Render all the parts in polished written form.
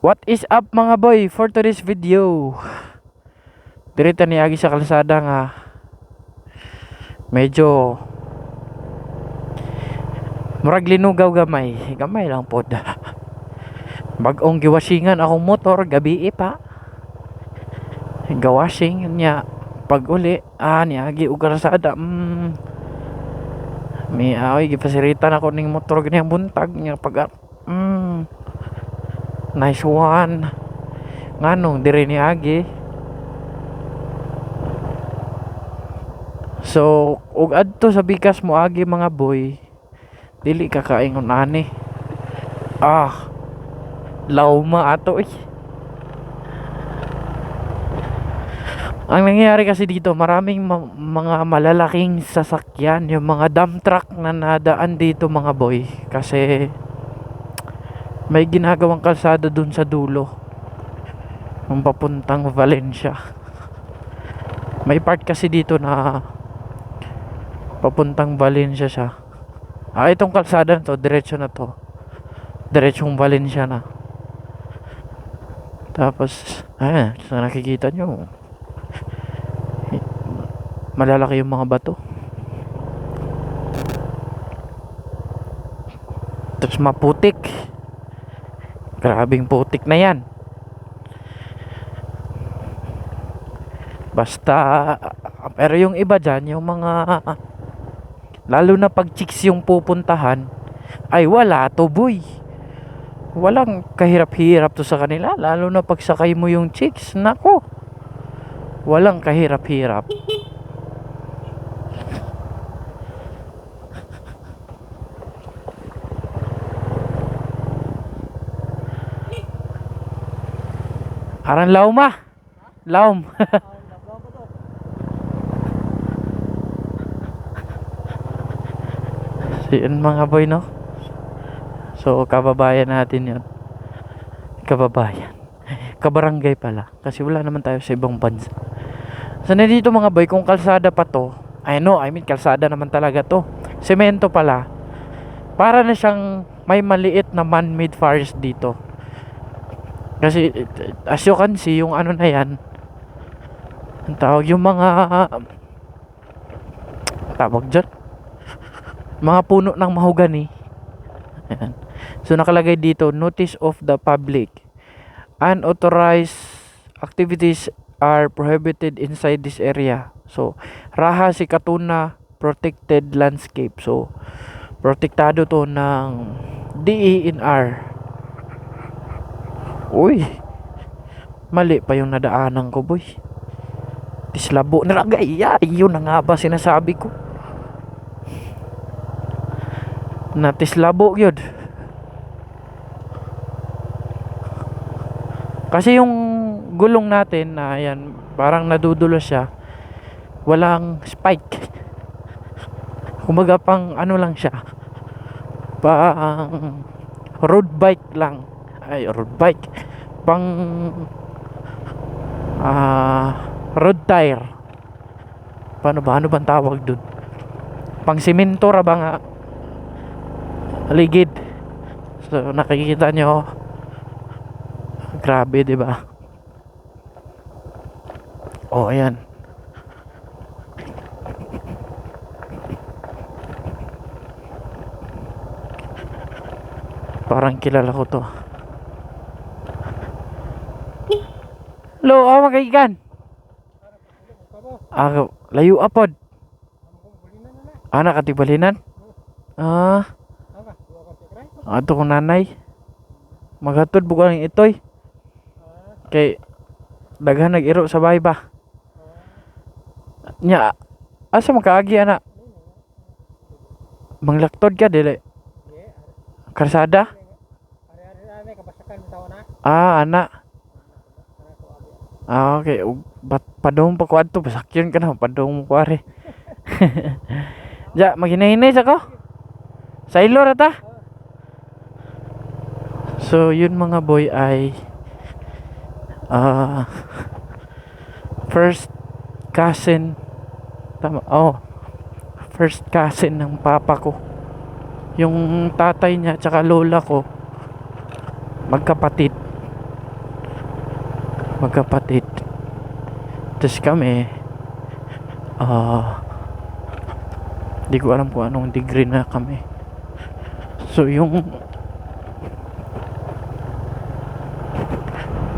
What is up mga boy for today's video? Dirita niagi sa kalsada nga medyo murag linugaw gamay lang pod. Bag-ong giwasingan akong motor gabi pa. Gawashing niya pag uli niagi og kalsada. May gipasiritan ako ning motor ganyang buntag niya pag nice one. Nganong diri niagi. So, ug adto sa bikas mo agi mga boy, dili ka kaingon ani. Lauma ato eh. Ang nangyayari kasi dito, maraming mga malalaking sasakyan, yung mga dump truck na nadaan dito mga boy. Kasi may ginagawang kalsada dun sa dulo, yung papuntang Valencia. May part kasi dito na papuntang Valencia siya. Itong kalsada na to, diretso na to. Diretsong Valencia na. Tapos, sa nakikita nyo, malalaki yung mga bato. Tapos maputik. Grabing putik na yan. Basta, pero yung iba dyan, yung mga lalo na pag chicks yung pupuntahan, ay wala to boy. Walang kahirap-hirap to sa kanila. Lalo na pag sakay mo yung chicks, nako, walang kahirap-hirap. Aran laum laum. So yun mga boy no. So kababayan natin yun. Kababayan, kabarangay pala. Kasi wala naman tayo sa ibang bansa. So nandito mga boy, kung kalsada pa to, I mean kalsada naman talaga to. Semento pala. Para na siyang may maliit na man-made forest dito. Kasi as you can see, yung ano na yan, ang tawag, yung mga tawag dyan, mga puno ng mahogany. Ayan. So nakalagay dito, notice of the public, unauthorized activities are prohibited inside this area. So Raha Sikatuna protected landscape. So protektado to ng DENR. Uy, mali pa yung nadaanan ko boy. Tislabo nilagay. Yun na nga ba sinasabi ko, na tislabo yun. Kasi yung gulong natin na yan, parang nadudulas siya, walang spike. Kumbaga pang ano lang siya, pang road bike lang. Road bike, pang road tire. Ano bang tawag dun? Pang simento ra ba nga ligid. So nakikita nyo, grabe diba? Ayan. Parang kilala ko to. Hello, magkaigan. Layo apod. Nakatibalinan. Ato kong nanay. Maghatod buka ng itoy. Kay daghan nag-iro sa bahay ba? Nya, asa makaagi anak? Manglaktod ka dili? Karsada? Anak. Okay. Padong pa kuad to, basakyon ka na, padong mo kuare. Ja, maghinay-hinay sa ko. Sa ilo rata. So, yun mga boy ay first cousin. Tama. First cousin ng papa ko. Yung tatay niya tsaka lola ko magkapatid. magkapatid. Tapos kami, di ko alam kung anong degree na kami. So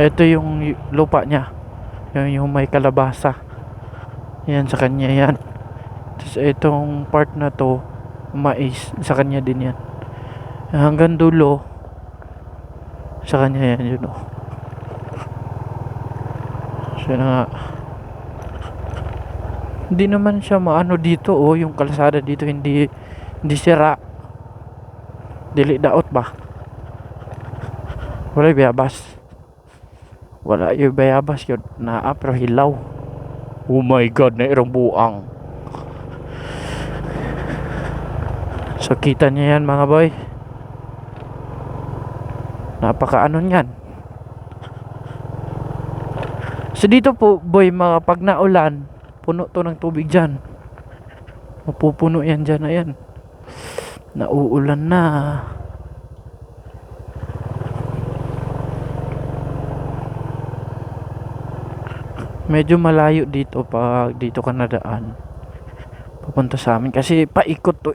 ito yung lupa niya, yung may kalabasa, yan sa kanya yan. Tapos itong part na to, mais, sa kanya din yan. Hanggang dulo, sa kanya yan, yun o. So na nga, hindi naman siya maano dito yung kalsada dito hindi sira. Dili daot ba? Wala bayabas. Wala yung bayabas yun. Naa pero hilaw. Oh my god, na irong buang. So kita niya yan mga boy. Napaka-ano niyan. So dito po boy, mga pag naulan, puno to ng tubig dyan. Mapupuno yan dyan. Ayan, nauulan na. Medyo malayo dito pag dito ka nadaan papunta sa amin kasi paikot to.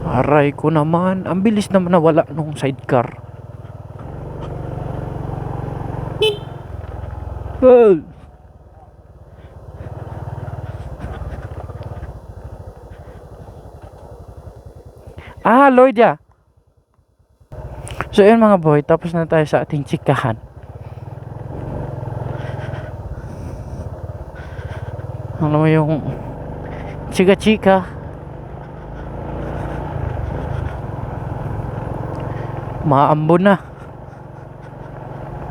Aray ko naman, ang bilis naman nawala nung sidecar. Lloyd ya. So yun mga boy, tapos na tayo sa ating chikahan. Ano mo yung chika-chika. Maambon na.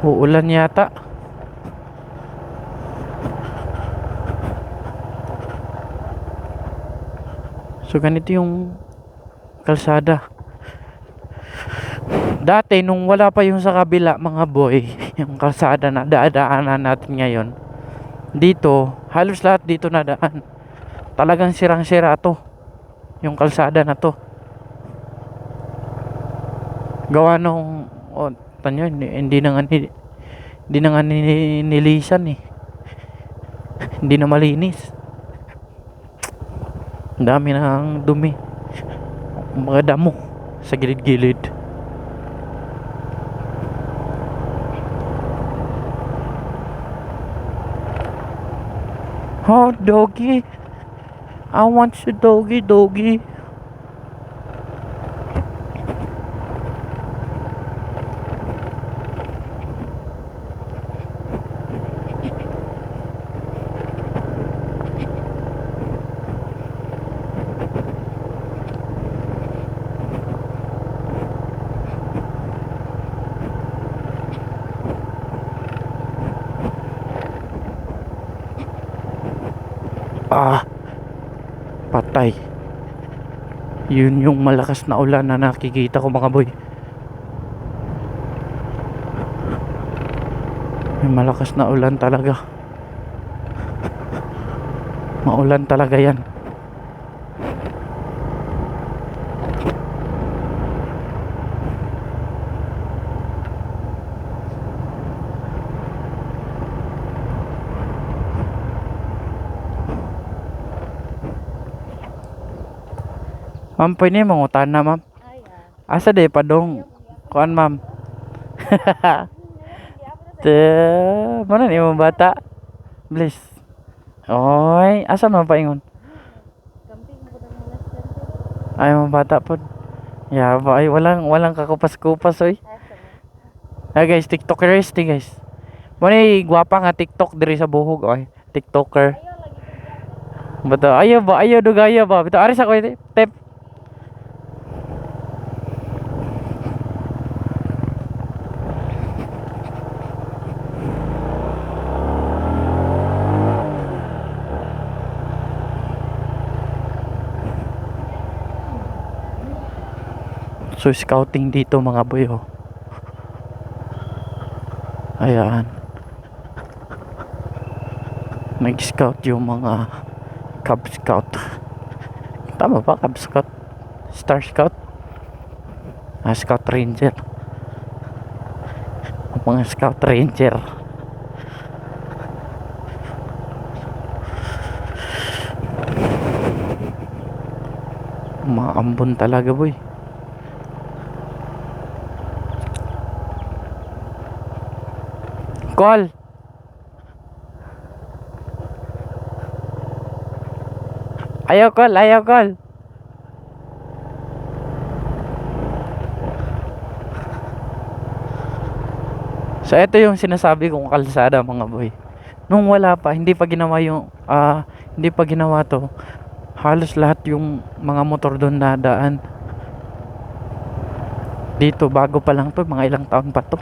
Uulan yata. So ganito yung kalsada. Dati nung wala pa yung sa kabila mga boy, yung kalsada na dadaanan natin ngayon, dito halos lahat dito nadaan. Talagang sirang-sira to, yung kalsada na to. Gawa nung tanyo, hindi na nga nilisan eh. Hindi na malinis. Ang dami ng dumi, mga damo sa gilid-gilid. Oh, doggy. I want you, doggy. Patay. Yun yung malakas na ulan na nakikita ko mga boy. Yung malakas na ulan talaga. Maulan talaga yan. Ma'am, pwede mangutan na ma'am. Asa de padong kuan ma'am. Mana ni mga bata? Please. Oy, asa man paingon? Ay mga bata pod. Ya, ay walang kakupas-kupas oy. Guys, TikTokers guys. Mo ni gwapa nga TikTok diri sa buhog oy. TikToker. Beto, ayo dugaya ba? Beto ari sa ko tep. So scouting dito mga boy Ayan. Nag-scout yung mga Cub Scout. Tama ba? Cub Scout? Star Scout? Scout Ranger. Mga scout ranger. Maambon talaga boy. Call. Ayaw call, ayaw call. So ito yung sinasabi kong kalsada mga boy. Nung wala pa, hindi pa ginawa yung hindi pa ginawa to. Halos lahat yung mga motor doon nadaan. Dito bago pa lang to, mga ilang taon pa to.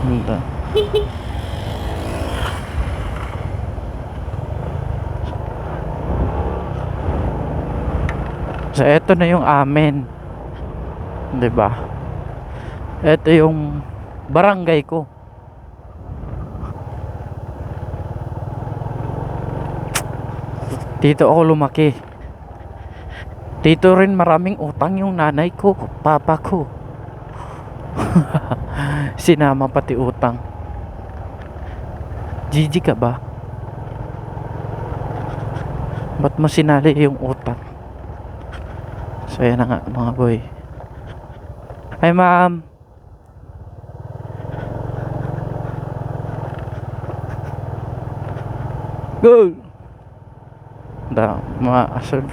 Ganda. So eto na yung amin. 'Di ba? Eto yung barangay ko. Dito ako lumaki. Dito rin maraming utang yung nanay ko, papa ko. Sinama pati utang. Gigi ka ba? Ba't mo sinali yung utang? So yan na nga mga boy. Hi ma'am. Go!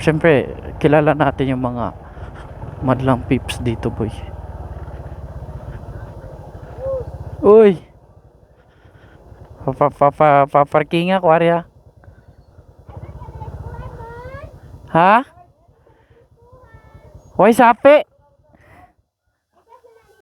Siyempre, kilala natin yung mga madlang peeps dito boy. Uy! Paparking ako Arya. Ha? Hoy sapi!